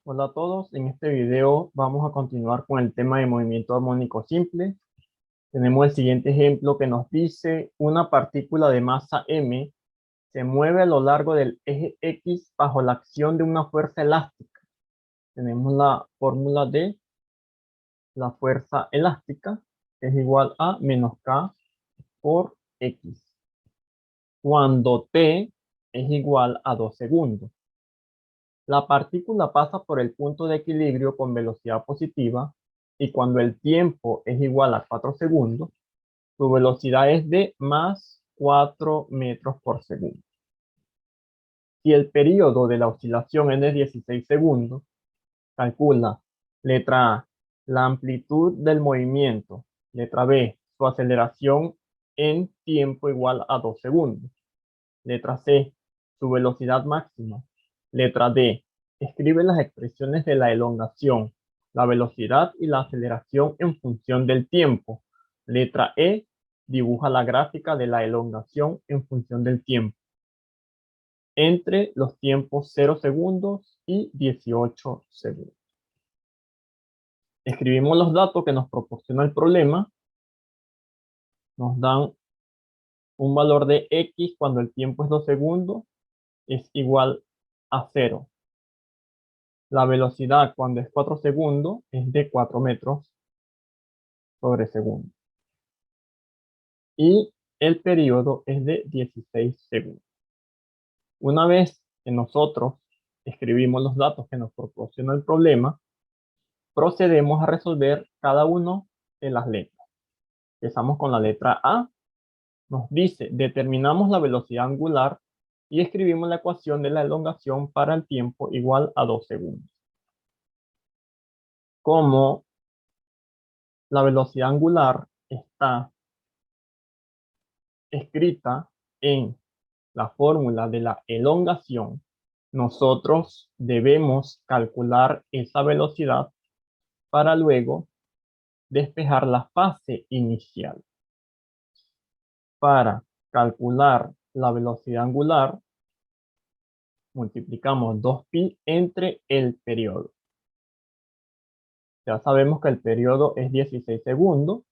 Hola a todos, en este video vamos a continuar con el tema de movimiento armónico simple. Tenemos el siguiente ejemplo que nos dice una partícula de masa m se mueve a lo largo del eje X bajo la acción de una fuerza elástica. Tenemos la fórmula de la fuerza elástica, que es igual a menos K por X, cuando T es igual a 2 segundos. La partícula pasa por el punto de equilibrio con velocidad positiva y cuando el tiempo es igual a 4 segundos, su velocidad es de más 4 metros por segundo. Si el periodo de la oscilación es de 16 segundos, calcula letra A, la amplitud del movimiento, letra B, su aceleración en tiempo igual a 2 segundos, letra C, su velocidad máxima, letra D, escribe las expresiones de la elongación, la velocidad y la aceleración en función del tiempo. Letra E, dibuja la gráfica de la elongación en función del tiempo entre los tiempos 0 segundos y 18 segundos. Escribimos los datos que nos proporciona el problema. Nos dan un valor de X cuando el tiempo es 2 segundos es igual a 0. La velocidad cuando es 4 segundos es de 4 metros sobre segundo. Y el periodo es de 16 segundos. Una vez que nosotros escribimos los datos que nos proporciona el problema, procedemos a resolver cada una de las letras. Empezamos con la letra A. Nos dice, determinamos la velocidad angular y escribimos la ecuación de la elongación para el tiempo igual a 2 segundos. Como la velocidad angular está escrita en la fórmula de la elongación, nosotros debemos calcular esa velocidad para luego despejar la fase inicial. Para calcular la velocidad angular, multiplicamos 2pi entre el periodo. Ya sabemos que el periodo es 16 segundos.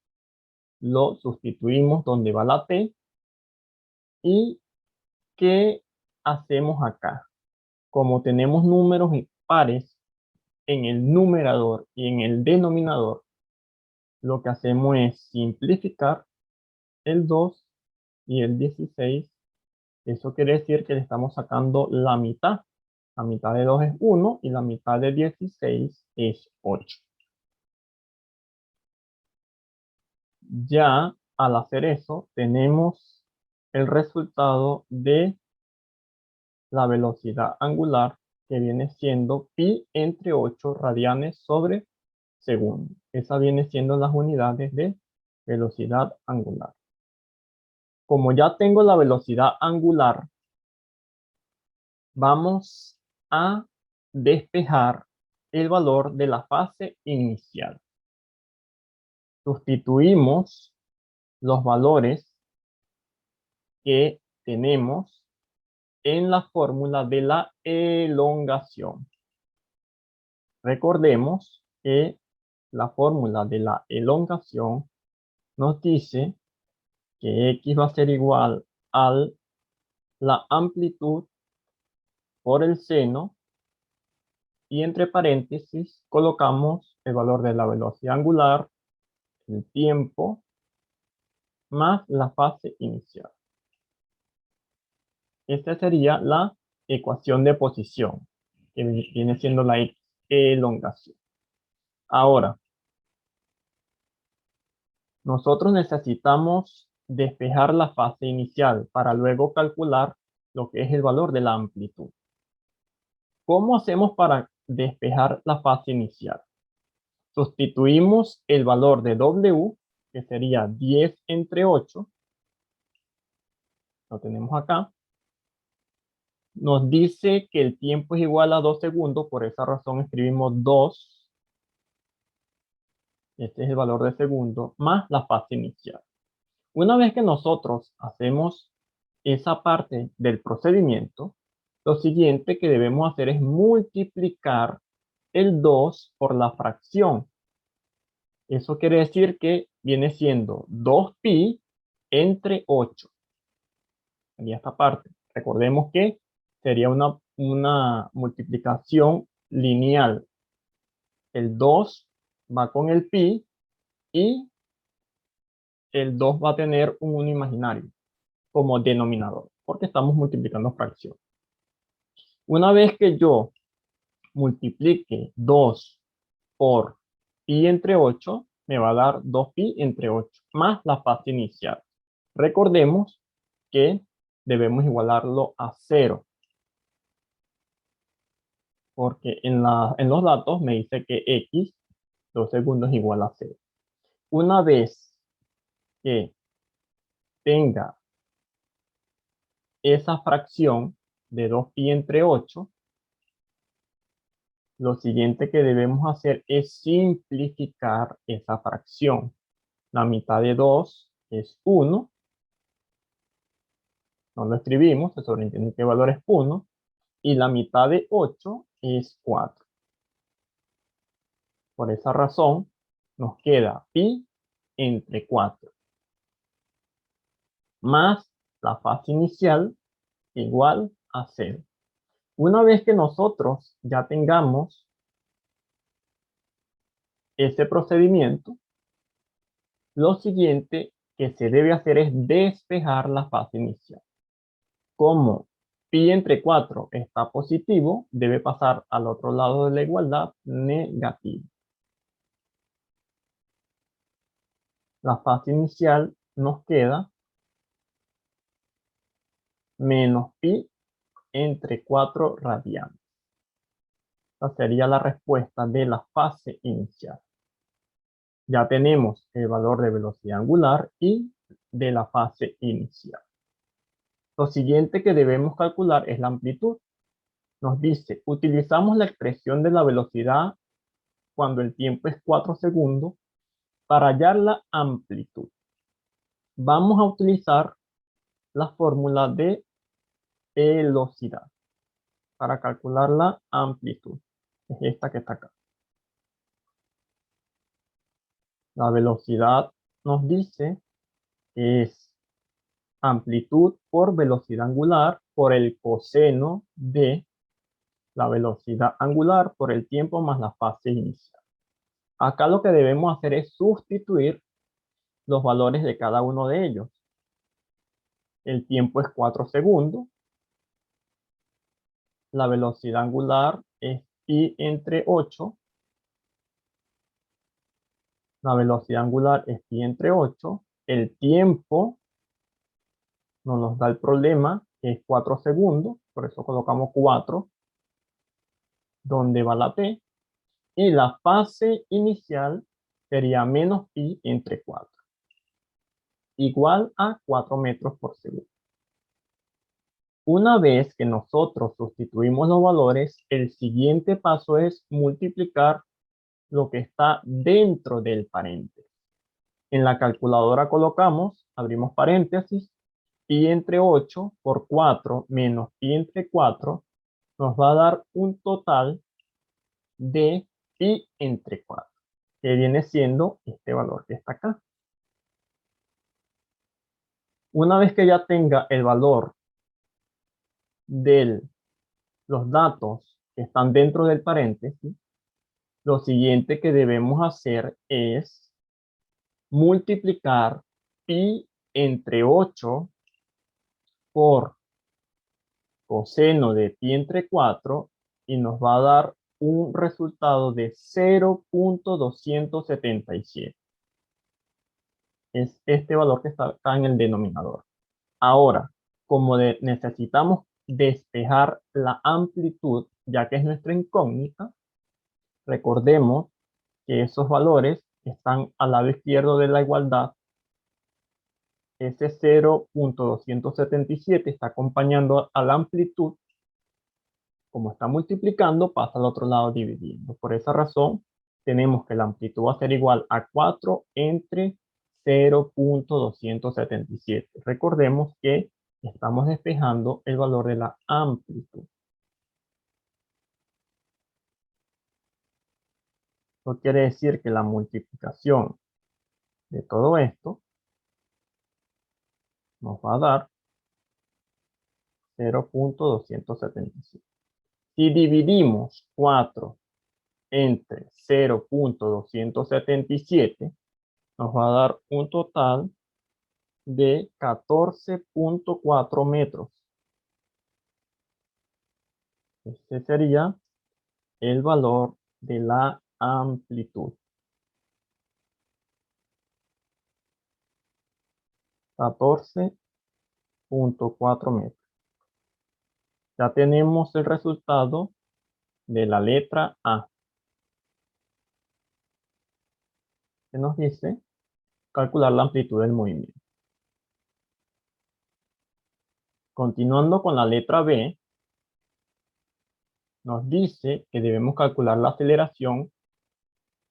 Lo sustituimos donde va la t. ¿Y qué hacemos acá? Como tenemos números pares en el numerador y en el denominador, lo que hacemos es simplificar el 2 y el 16. Eso quiere decir que le estamos sacando la mitad. La mitad de 2 es 1 y la mitad de 16 es 8. Ya al hacer eso, tenemos el resultado de la velocidad angular, que viene siendo pi entre 8 radianes sobre segundo. Esa viene siendo las unidades de velocidad angular. Como ya tengo la velocidad angular, vamos a despejar el valor de la fase inicial. Sustituimos los valores que tenemos en la fórmula de la elongación. Recordemos que la fórmula de la elongación nos dice que X va a ser igual a la amplitud por el seno y entre paréntesis colocamos el valor de la velocidad angular, el tiempo, más la fase inicial. Esta sería la ecuación de posición, que viene siendo la elongación. Ahora, nosotros necesitamos despejar la fase inicial para luego calcular lo que es el valor de la amplitud. ¿Cómo hacemos para despejar la fase inicial? Sustituimos el valor de W, que sería 10 entre 8. Lo tenemos acá. Nos dice que el tiempo es igual a 2 segundos, por esa razón escribimos 2. Este es el valor de segundo, más la fase inicial. Una vez que nosotros hacemos esa parte del procedimiento, lo siguiente que debemos hacer es multiplicar el 2 por la fracción. Eso quiere decir que viene siendo 2pi entre 8. Sería esta parte. Recordemos que sería una multiplicación lineal. El 2 va con el pi y el 2 va a tener un 1 imaginario como denominador, porque estamos multiplicando fracción. Una vez que yo multiplique 2 por pi entre 8, me va a dar 2pi entre 8, más la fase inicial. Recordemos que debemos igualarlo a 0, porque en los datos me dice que x, 2 segundos igual a 0. Una vez que tenga esa fracción de 2pi entre 8, lo siguiente que debemos hacer es simplificar esa fracción. La mitad de 2 es 1. No lo escribimos, se sobreentiende que el valor es 1. Y la mitad de 8 es 4. Por esa razón, nos queda pi entre 4 más la fase inicial igual a 0. Una vez que nosotros ya tengamos ese procedimiento, lo siguiente que se debe hacer es despejar la fase inicial. Como pi entre 4 está positivo, debe pasar al otro lado de la igualdad negativo. La fase inicial nos queda menos pi entre 4 radianes. Esta sería la respuesta de la fase inicial. Ya tenemos el valor de velocidad angular y de la fase inicial. Lo siguiente que debemos calcular es la amplitud. Nos dice, utilizamos la expresión de la velocidad cuando el tiempo es 4 segundos para hallar la amplitud. Vamos a utilizar la fórmula de velocidad para calcular la amplitud. Es esta que está acá. La velocidad nos dice que es amplitud por velocidad angular por el coseno de la velocidad angular por el tiempo más la fase inicial. Acá lo que debemos hacer es sustituir los valores de cada uno de ellos. El tiempo es 4 segundos. La velocidad angular es pi entre 8. La velocidad angular es pi entre 8. El tiempo no nos da el problema, que es 4 segundos. Por eso colocamos 4, donde va la t. Y la fase inicial sería menos pi entre 4. Igual a 4 metros por segundo. Una vez que nosotros sustituimos los valores, el siguiente paso es multiplicar lo que está dentro del paréntesis. En la calculadora colocamos, abrimos paréntesis, pi entre 8 por 4 menos pi entre 4 nos va a dar un total de pi entre 4, que viene siendo este valor que está acá. Una vez que ya tenga el valor de los datos que están dentro del paréntesis, lo siguiente que debemos hacer es multiplicar pi entre 8 por coseno de pi entre 4 y nos va a dar un resultado de 0.277. Es este valor que está acá en el denominador. Ahora, como necesitamos despejar la amplitud, ya que es nuestra incógnita, recordemos que esos valores están al lado izquierdo de la igualdad. Ese 0.277 está acompañando a la amplitud. Como está multiplicando, pasa al otro lado dividiendo. Por esa razón, tenemos que la amplitud va a ser igual a 4 entre 0.277. Recordemos que estamos despejando el valor de la amplitud. Eso quiere decir que la multiplicación de todo esto nos va a dar 0.277. Si dividimos 4 entre 0.277, nos va a dar un total de 14.4 metros. Este sería el valor de la amplitud. 14.4 metros. Ya tenemos el resultado de la letra A, que nos dice calcular la amplitud del movimiento. Continuando con la letra B, nos dice que debemos calcular la aceleración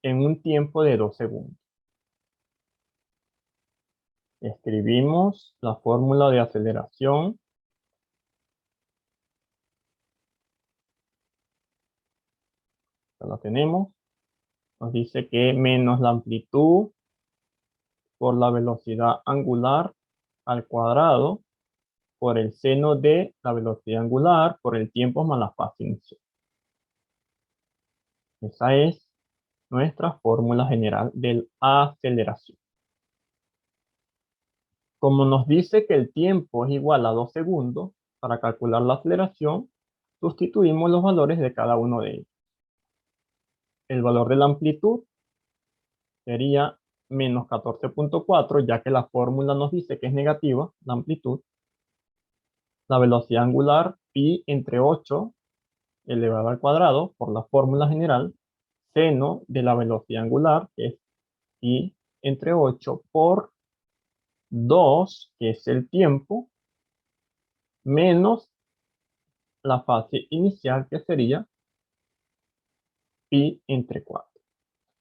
en un tiempo de 2 segundos. Escribimos la fórmula de aceleración. Ya la tenemos. Nos dice que menos la amplitud por la velocidad angular al cuadrado por el seno de la velocidad angular por el tiempo más la fase inicial. Esa es nuestra fórmula general de aceleración. Como nos dice que el tiempo es igual a 2 segundos, para calcular la aceleración, sustituimos los valores de cada uno de ellos. El valor de la amplitud sería menos 14.4, ya que la fórmula nos dice que es negativa la amplitud. La velocidad angular, pi entre 8 elevado al cuadrado, por la fórmula general, seno de la velocidad angular, que es pi entre 8 por 2, que es el tiempo, menos la fase inicial, que sería pi entre 4.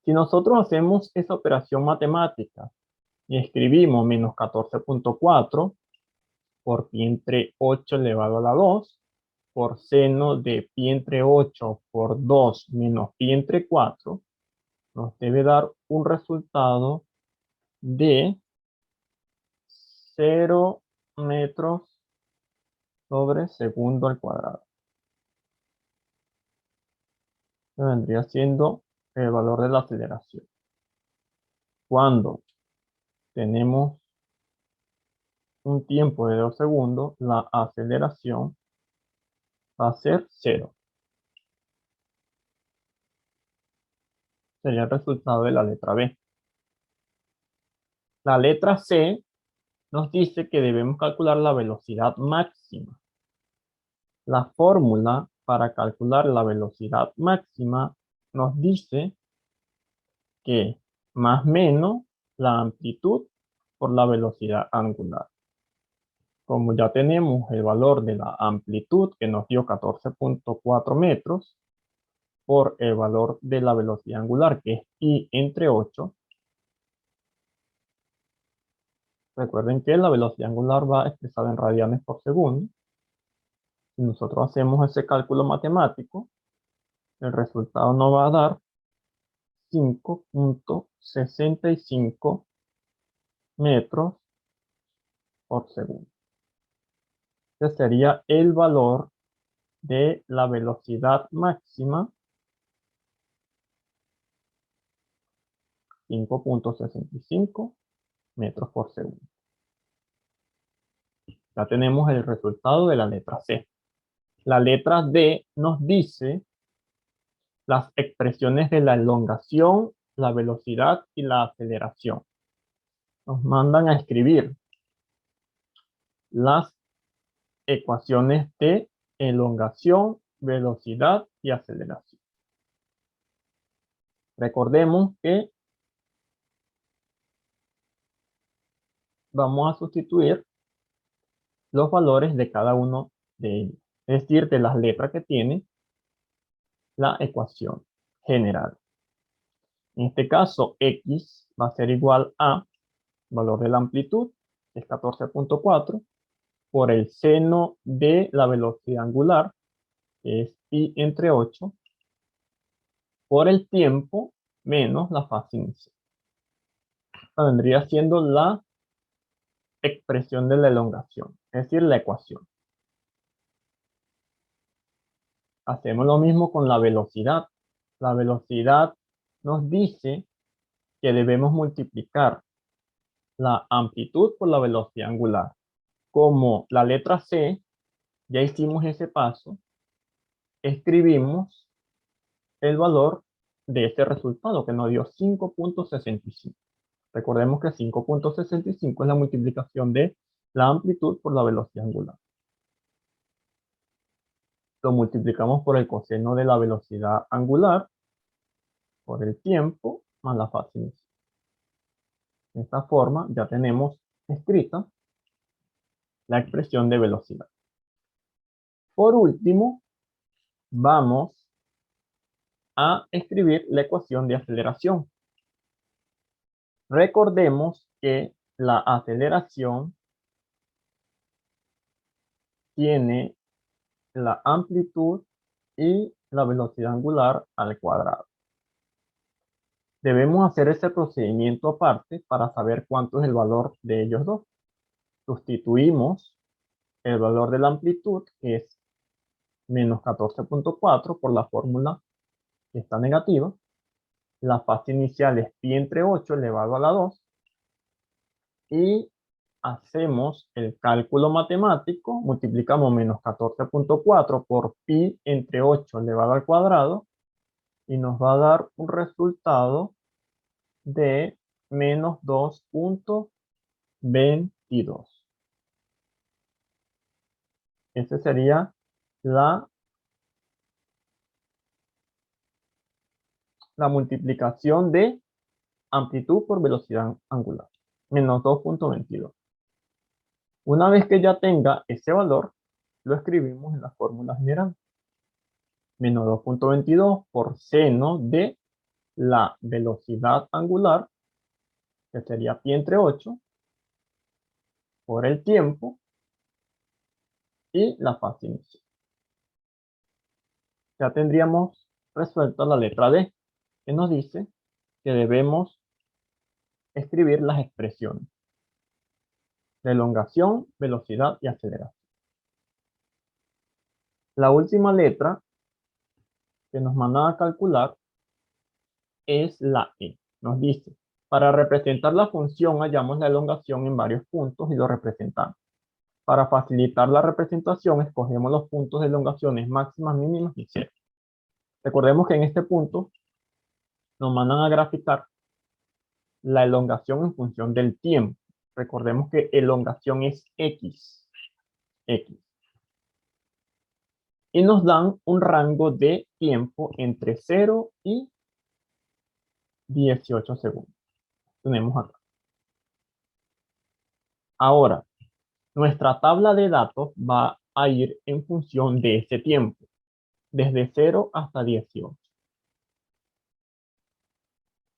Si nosotros hacemos esa operación matemática y escribimos menos 14.4 por pi entre 8 elevado a la 2, por seno de pi entre 8 por 2 menos pi entre 4, nos debe dar un resultado de 0 metros sobre segundo al cuadrado. Que vendría siendo el valor de la aceleración. Cuando tenemos un tiempo de 2 segundos, la aceleración va a ser 0. Sería el resultado de la letra B. La letra C nos dice que debemos calcular la velocidad máxima. La fórmula para calcular la velocidad máxima nos dice que más menos la amplitud por la velocidad angular. Como ya tenemos el valor de la amplitud que nos dio 14.4 metros por el valor de la velocidad angular que es pi entre 8, recuerden que la velocidad angular va expresada en radianes por segundo. Si nosotros hacemos ese cálculo matemático, el resultado nos va a dar 5.65 metros por segundo. Este sería el valor de la velocidad máxima, 5.65 metros por segundo. Ya tenemos el resultado de la letra C. La letra D nos dice las expresiones de la elongación, la velocidad y la aceleración. Nos mandan a escribir las ecuaciones de elongación, velocidad y aceleración. Recordemos que vamos a sustituir los valores de cada uno de ellos, es decir, de las letras que tiene la ecuación general. En este caso, x va a ser igual a valor de la amplitud, que es 14.4, por el seno de la velocidad angular, que es pi entre 8, por el tiempo, menos la fase inicial. Esta vendría siendo la expresión de la elongación, es decir, la ecuación. Hacemos lo mismo con la velocidad. La velocidad nos dice que debemos multiplicar la amplitud por la velocidad angular. Como la letra C, ya hicimos ese paso, escribimos el valor de este resultado que nos dio 5.65. Recordemos que 5.65 es la multiplicación de la amplitud por la velocidad angular. Lo multiplicamos por el coseno de la velocidad angular, por el tiempo, más la fase inicial. De esta forma ya tenemos escrita la expresión de velocidad. Por último, vamos a escribir la ecuación de aceleración. Recordemos que la aceleración tiene la amplitud y la velocidad angular al cuadrado. Debemos hacer ese procedimiento aparte para saber cuánto es el valor de ellos dos. Sustituimos el valor de la amplitud, que es menos 14.4, por la fórmula que está negativa. La fase inicial es pi entre 8 elevado a la 2. Y hacemos el cálculo matemático, multiplicamos menos 14.4 por pi entre 8 elevado al cuadrado y nos va a dar un resultado de menos 2.22. Esa sería la multiplicación de amplitud por velocidad angular, menos 2.22. Una vez que ya tenga ese valor, lo escribimos en la fórmula general. Menos 2.22 por seno de la velocidad angular, que sería pi entre 8, por el tiempo y la fase inicial. Ya tendríamos resuelta la letra D, que nos dice que debemos escribir las expresiones de elongación, velocidad y aceleración. La última letra que nos mandan a calcular es la E. Nos dice, para representar la función hallamos la elongación en varios puntos y lo representamos. Para facilitar la representación, escogemos los puntos de elongaciones máximas, mínimas y cero. Recordemos que en este punto nos mandan a graficar la elongación en función del tiempo. Recordemos que elongación es X. Y nos dan un rango de tiempo entre 0 y 18 segundos. Tenemos acá. Ahora, nuestra tabla de datos va a ir en función de ese tiempo, desde 0 hasta 18.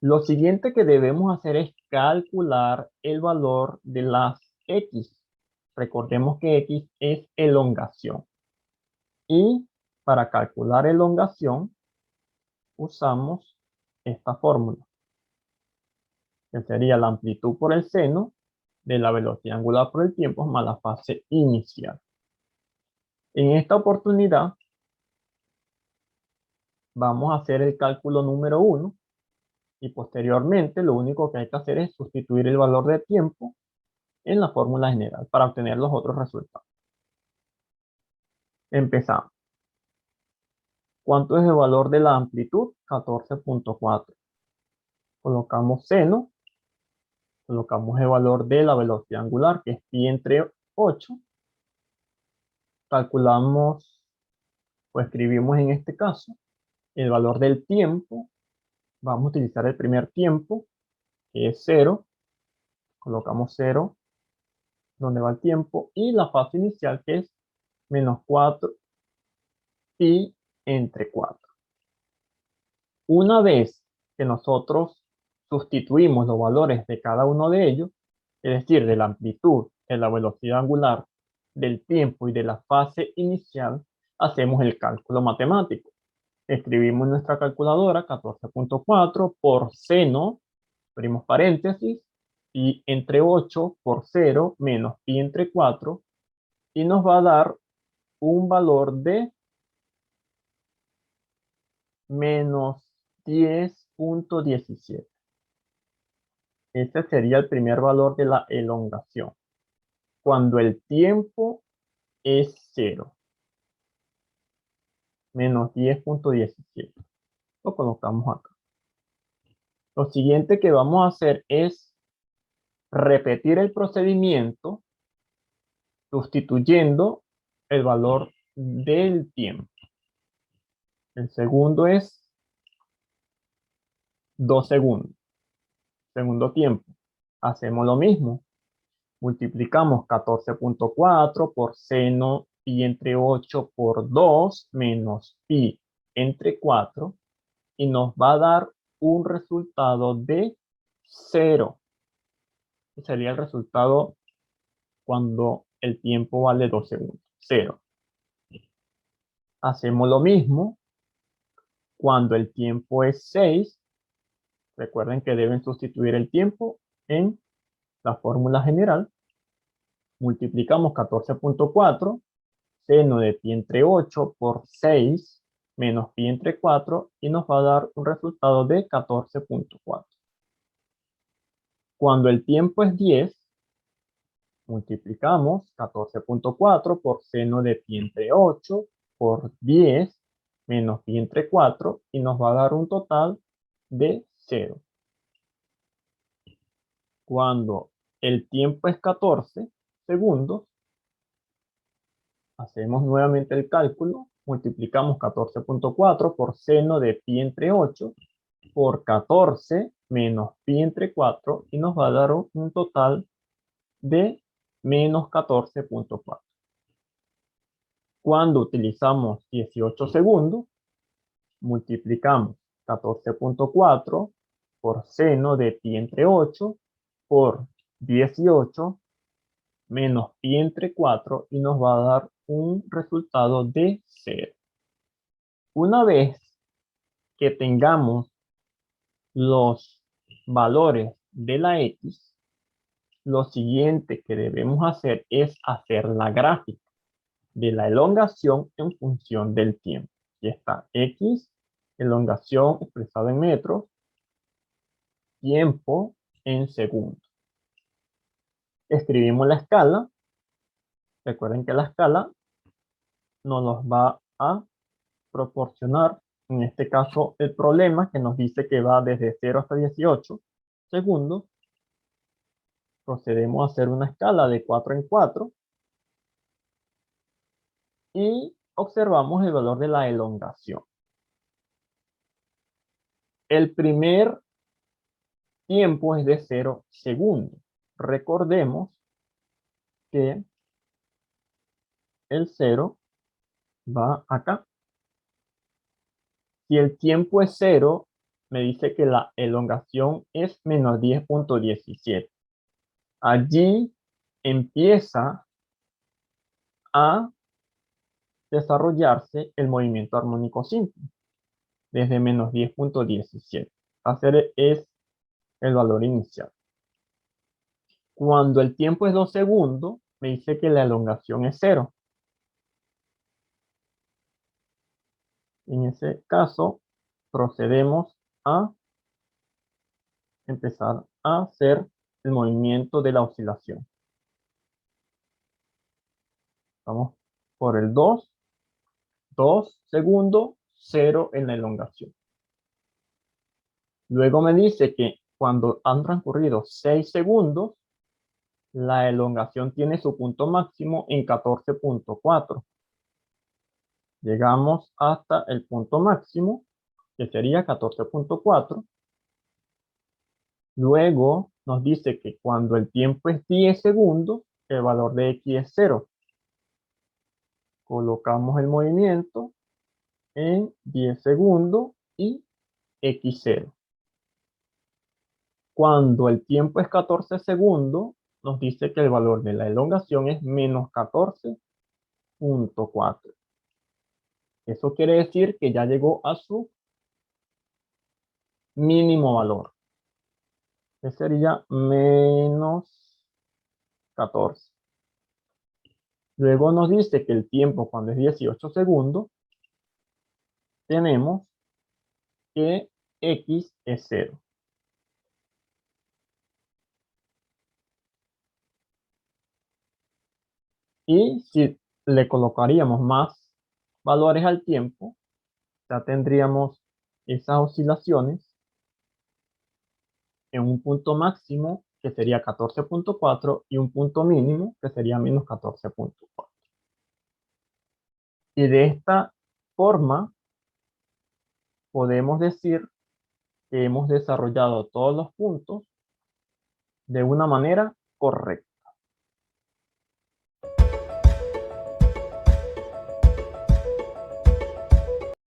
Lo siguiente que debemos hacer es calcular el valor de las X. Recordemos que X es elongación. Y para calcular elongación, usamos esta fórmula, que sería la amplitud por el seno de la velocidad angular por el tiempo más la fase inicial. En esta oportunidad, vamos a hacer el cálculo número 1 y posteriormente lo único que hay que hacer es sustituir el valor de tiempo en la fórmula general para obtener los otros resultados. Empezamos. ¿Cuánto es el valor de la amplitud? 14.4. Colocamos seno. Colocamos el valor de la velocidad angular, que es pi entre 8. Calculamos, o escribimos en este caso, el valor del tiempo. Vamos a utilizar el primer tiempo, que es 0. Colocamos 0, donde va el tiempo, y la fase inicial, que es menos 4 pi entre 4. Una vez que nosotros sustituimos los valores de cada uno de ellos, es decir, de la amplitud, de la velocidad angular, del tiempo y de la fase inicial, hacemos el cálculo matemático, Escribimos en nuestra calculadora 14.4 por seno, abrimos paréntesis, pi entre 8 por 0 menos pi entre 4, y nos va a dar un valor de menos 10.17. Ese sería el primer valor de la elongación, cuando el tiempo es 0. Menos 10.17. Lo colocamos acá. Lo siguiente que vamos a hacer es repetir el procedimiento sustituyendo el valor del tiempo. El segundo es 2 segundos. Segundo tiempo. Hacemos lo mismo. Multiplicamos 14.4 por seno pi entre 8 por 2 menos pi entre 4 y nos va a dar un resultado de 0. Sería el resultado cuando el tiempo vale 2 segundos. 0. Hacemos lo mismo cuando el tiempo es 6. Recuerden que deben sustituir el tiempo en la fórmula general. Multiplicamos 14.4, seno de pi entre 8 por 6 menos pi entre 4 y nos va a dar un resultado de 14.4. Cuando el tiempo es 10, multiplicamos 14.4 por seno de pi entre 8 por 10 menos pi entre 4 y nos va a dar un total de 0. Cuando el tiempo es 14 segundos, hacemos nuevamente el cálculo, multiplicamos 14.4 por seno de pi entre 8 por 14 menos pi entre 4 y nos va a dar un total de menos 14.4. Cuando utilizamos 18 segundos, multiplicamos 14.4 por seno de pi entre 8 por 18 menos pi entre 4 y nos va a dar un resultado de 0. Una vez que tengamos los valores de la X, lo siguiente que debemos hacer es hacer la gráfica de la elongación en función del tiempo. Aquí está X, elongación expresada en metros, tiempo en segundos. Escribimos la escala. Recuerden que la escala nos va a proporcionar, en este caso, el problema que nos dice que va desde 0 hasta 18 segundos. Procedemos a hacer una escala de 4 en 4 y observamos el valor de la elongación. El primer tiempo es de 0 segundos. Recordemos que el 0 va acá. Si el tiempo es 0, me dice que la elongación es menos 10.17. Allí empieza a desarrollarse el movimiento armónico simple, desde menos 10.17. Hacer es el valor inicial. Cuando el tiempo es 2 segundos, me dice que la elongación es 0. En ese caso, procedemos a empezar a hacer el movimiento de la oscilación. Vamos por el 2 segundos, 0 en la elongación. Luego me dice que cuando han transcurrido 6 segundos, la elongación tiene su punto máximo en 14.4. Llegamos hasta el punto máximo, que sería 14.4. Luego nos dice que cuando el tiempo es 10 segundos, el valor de X es 0. Colocamos el movimiento en 10 segundos y X0. Cuando el tiempo es 14 segundos, nos dice que el valor de la elongación es menos 14.4. Eso quiere decir que ya llegó a su mínimo valor, que sería menos 14. Luego nos dice que el tiempo cuando es 18 segundos, tenemos que X es 0. Y si le colocaríamos más valores al tiempo, ya tendríamos esas oscilaciones en un punto máximo que sería 14.4 y un punto mínimo que sería menos 14.4. Y de esta forma podemos decir que hemos desarrollado todos los puntos de una manera correcta.